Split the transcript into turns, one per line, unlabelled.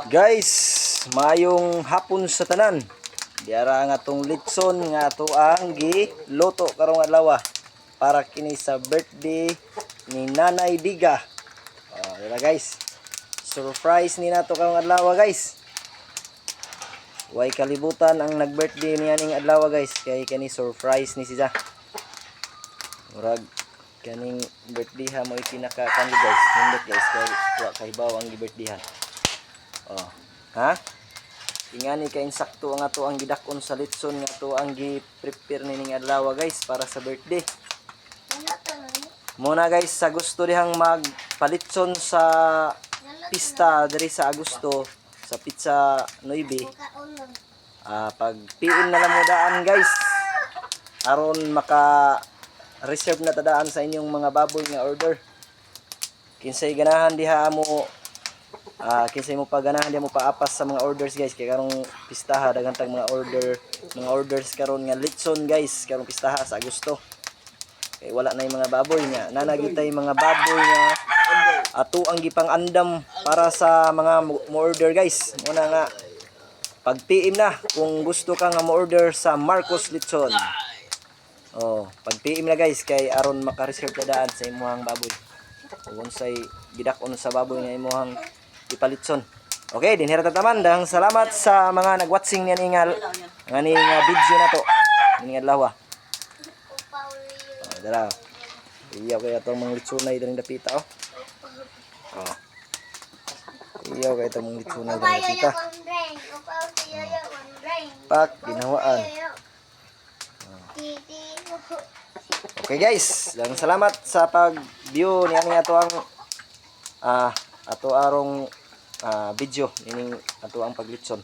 Guys, mayong hapon sa tanan. Diara nga tong litson nga ato ang giluto karong adlaw para kini sa birthday ni Nanay Diga. Dira guys. Surprise ni nato karong adlaw guys. Way kalibutan ang nag-birthday niya ning adlaw guys, kay kani surprise ni siya. Murag kaning birthday ha mo pinaka-kanhi guys. Hindot guys kay wa kay baw ang birthday ha. Ha? Ingani kay insakto ang ato ang gidakon sa litson nga ato ang gi-prepare ning adlaw guys para sa birthday. Muna guys, sa gusto dihang magpalitson sa pista diri sa Agosto sa Pizza 9. Pag PM na lang mo daan guys. Aron maka reserve na tadaan sa inyong mga baboy nga order. Kinsay ganahan diha mo kinsay mo paganahan diha mo paapas sa mga orders guys, kay karong pistaha daghang tag mga orders karon nga litson guys karong pistaha sa Agosto. Kay wala na yung mga baboy nga nanagitay mga baboy nga ato ang gipang andam para sa mga mo-order guys. Muna nga pag PM na kung gusto ka nga mo-order sa Marcos Litson. Pag PM na guys kay aron maka-reserve na daan sa imong baboy. Kung say gidakon sa baboy nga imong ipalitson. Okay, dinhira ta taman dang salamat sa mga nag-watching niya ningal ngani nga video na to. Ning adlaw. Dara. Iyaw kay atong mga litsonay diring dapita Iyaw kay atong mga litsonay diring dapita. Pak ginawaan. Okay guys, dan salamat sa pag-view niya ato ang ato arong video nining ato ang paglitson.